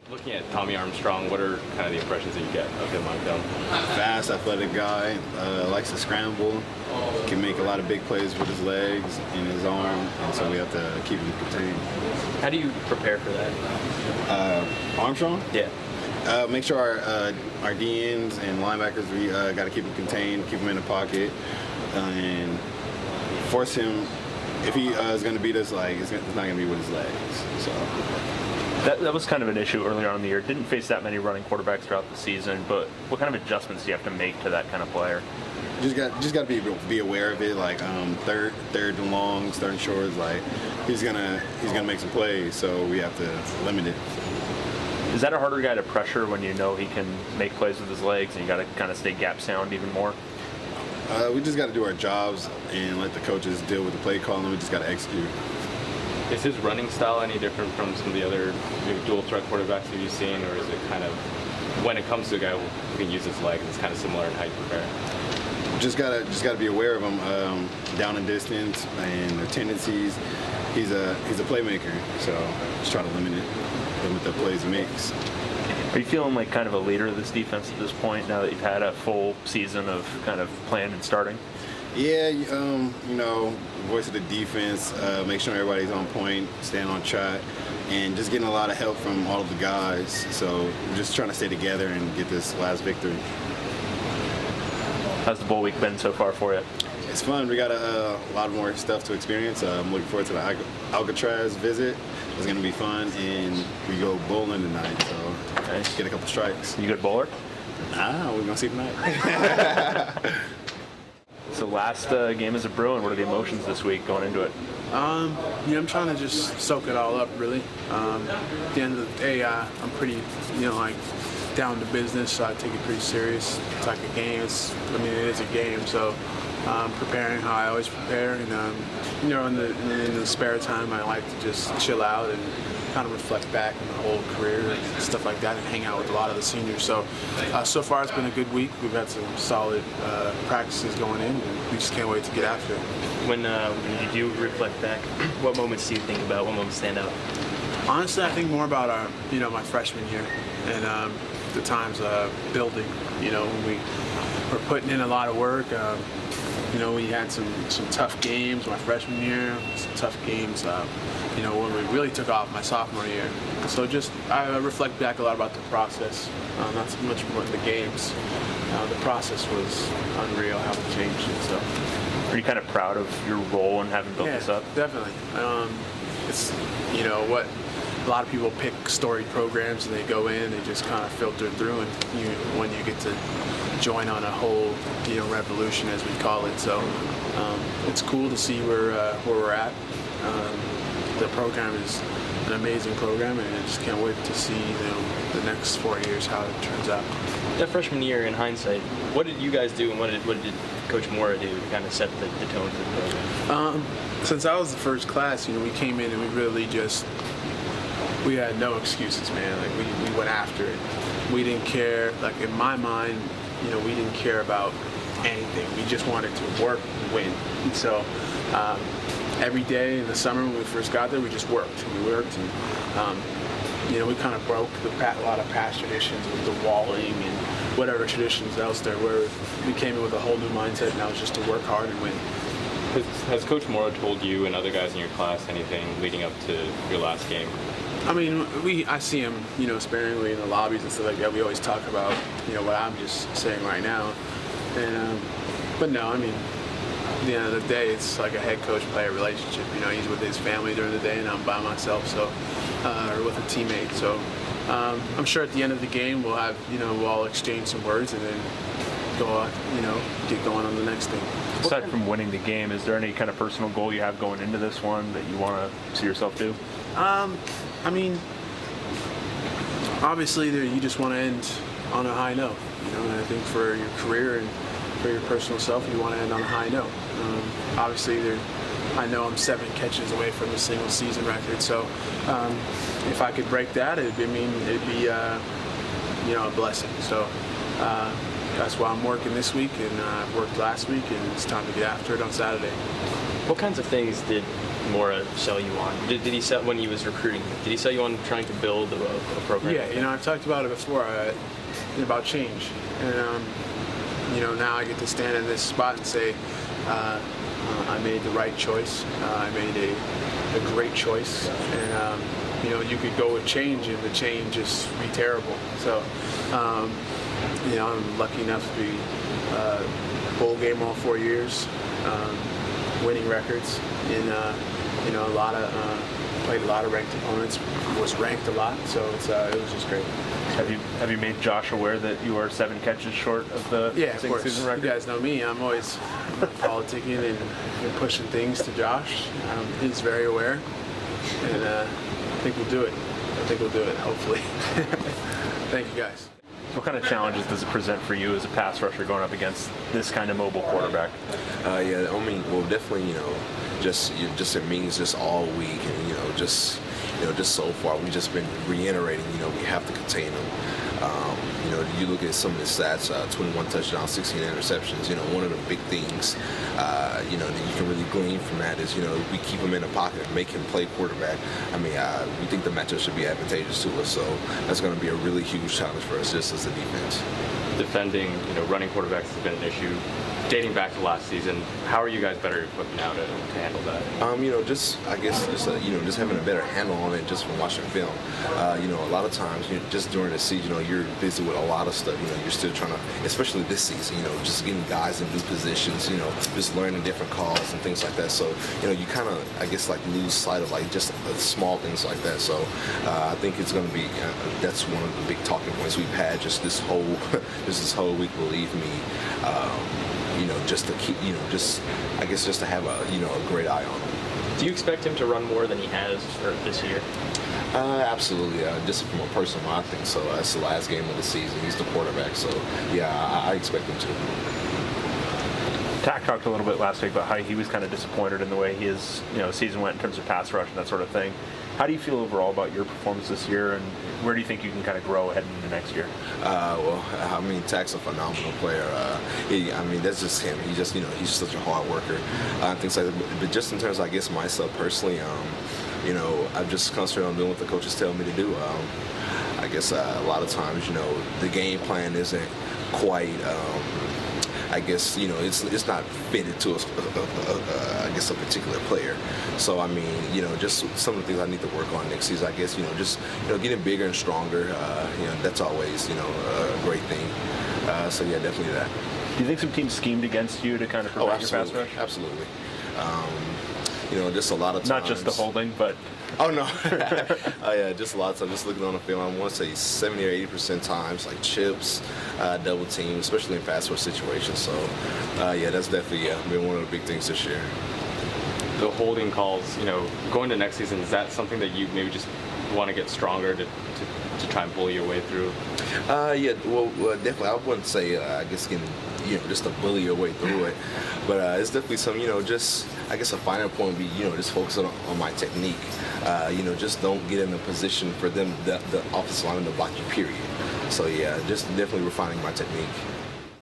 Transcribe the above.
Looking at Tommy Armstrong, what are kind of the impressions that you get of him on film? Fast, athletic guy, likes to scramble, can make a lot of big plays with his legs and his arm, and so we have to keep him contained. How do you prepare for that? Armstrong? Yeah. Make sure our DNs and linebackers, we got to keep him contained, keep him in the pocket, and force him. If he is going to beat us, it's not going to be with his legs. So. That was kind of an issue earlier on in the year. Didn't face that many running quarterbacks throughout the season, but what kind of adjustments do you have to make to that kind of player? Just got to be aware of it. Third and longs, third and shorts. He's gonna make some plays, so we have to limit it. Is that a harder guy to pressure when you know he can make plays with his legs, and you got to kind of stay gap sound even more? We just got to do our jobs and let the coaches deal with the play calling. We just got to execute. Is his running style any different from some of the other dual threat quarterbacks that you've seen, or is it kind of, when it comes to a guy who can use his legs, it's kind of similar in how you prepare? Just gotta be aware of him, down and distance and their tendencies. He's a playmaker, so just try to limit the plays he makes. Are you feeling like kind of a leader of this defense at this point now that you've had a full season of kind of playing and starting? Yeah, voice of the defense, make sure everybody's on point, staying on track, and just getting a lot of help from all of the guys. So we're just trying to stay together and get this last victory. How's the bowl week been so far for you? It's fun. We got a lot more stuff to experience. I'm looking forward to the Alcatraz visit. It's going to be fun, and we go bowling tonight, so nice. Get a couple strikes. You good bowler? We're going to see tonight. So last game as a Bruin, what are the emotions this week going into it? I'm trying to just soak it all up, really. At the end of the day, I'm pretty, down to business, so I take it pretty serious. It's like a game. It is a game, so preparing how I always prepare. And, in the spare time, I like to just chill out and kind of reflect back on the whole career and stuff like that and hang out with a lot of the seniors. So far it's been a good week. We've had some solid practices going in, and we just can't wait to get after it. When you do reflect back, what moments do you think about? What moments stand out? Honestly, I think more about my freshman year and the times building. We were putting in a lot of work. We had some tough games my freshman year, some tough games, when we really took off my sophomore year. So I reflect back a lot about the process, not so much more the games. The process was unreal how we changed it. So. Are you kind of proud of your role in having built this up? Definitely. It's, what a lot of people pick storied programs and they go in, they just kind of filter through, and when you get to join on a whole, revolution, as we call it. So it's cool to see where we're at. The program is an amazing program, and I just can't wait to see the next 4 years how it turns out. That freshman year, in hindsight, what did you guys do, and what did Coach Mora do to kind of set the tone for the program? Since I was the first class, we came in and we really we had no excuses, man. We went after it. We didn't care. In my mind, we didn't care about anything. We just wanted to work and win. And so every day in the summer when we first got there, we just worked. We worked, and we kind of broke a lot of past traditions with the walling and whatever traditions else there were. We came in with a whole new mindset, and that was just to work hard and win. Has Coach Mora told you and other guys in your class anything leading up to your last game? I see him, sparingly in the lobbies and stuff like that. We always talk about, what I'm just saying right now. And, but no, at the end of the day, it's like a head coach-player relationship. He's with his family during the day, and I'm by myself, so, or with a teammate. So I'm sure at the end of the game, we'll have, we'll all exchange some words and then go on, get going on the next thing. Aside from winning the game, is there any kind of personal goal you have going into this one that you want to see yourself do? Obviously, you just want to end on a high note, and I think for your career and for your personal self, you want to end on a high note. Obviously, I know I'm 7 catches away from a single season record, so if I could break that, it'd be a blessing. So that's why I'm working this week, and I worked last week, and it's time to get after it on Saturday. What kinds of things did Mora sell you on? Did he sell when he was recruiting? Did he sell you on trying to build a program? Yeah, I've talked about it before, about change. And, now I get to stand in this spot and say, I made the right choice. I made a great choice. And, you could go with change and the change just be terrible. So, I'm lucky enough to be bowl game all 4 years, winning records in, a lot of, played a lot of ranked opponents, was ranked a lot, so it was just great. Have you made Josh aware that you are 7 catches short of the of course. season record? You guys know me. I'm always politicking and pushing things to Josh. He's very aware, and I think we'll do it. Hopefully. Thank you, guys. What kind of challenges does it present for you as a pass rusher going up against this kind of mobile quarterback? Definitely, just it means just all week, and just so far we've just been reiterating, we have to contain them. You look at some of the stats, 21 touchdowns, 16 interceptions. One of the big things, that you can really glean from that is, we keep him in the pocket and make him play quarterback. We think the matchup should be advantageous to us, so that's going to be a really huge challenge for us just as a defense. Defending, running quarterbacks has been an issue dating back to last season. How are you guys better equipped now to handle that? Just having a better handle on it just from watching film. A lot of times, just during the season, you're busy with a lot of stuff. You're still trying to, especially this season, just getting guys in new positions, just learning different calls and things like that. So, you kind of, lose sight of, just small things like that. So, I think it's going to be, that's one of the big talking points we've had just this whole week, believe me. Just to keep, just to have a great eye on him. Do you expect him to run more than he has this year? Absolutely. Just from a personal, I think so. It's the last game of the season. He's the quarterback, so yeah, I expect him to. Tack talked a little bit last week about how he was kind of disappointed in the way his season went in terms of pass rush and that sort of thing. How do you feel overall about your performance this year, and where do you think you can kind of grow heading into next year? Tack's a phenomenal player. That's just him. He's such a hard worker. Things like that. But just in terms of, myself personally, I'm just concentrating on doing what the coaches tell me to do. A lot of times, the game plan isn't quite. It's not fitted to a particular player. So, just some of the things I need to work on next season, getting bigger and stronger, that's always, a great thing. Definitely that. Do you think some teams schemed against you to kind of prevent your pass rush? Absolutely. Just a lot of times. Not just the holding, but... Oh, no. Just a lot of times, just looking on the film, I want to say 70 or 80% times, chips, double team, especially in pass rush situations. So, that's definitely been one of the big things this year. The holding calls, going to next season, is that something that you maybe just want to get stronger to try and bully your way through? Definitely. I wouldn't say, getting, just to bully your way through it. But it's definitely some, a finer point would be, just focusing on my technique. Just don't get in a position for them, the offensive lineman to block you, period. So, just definitely refining my technique.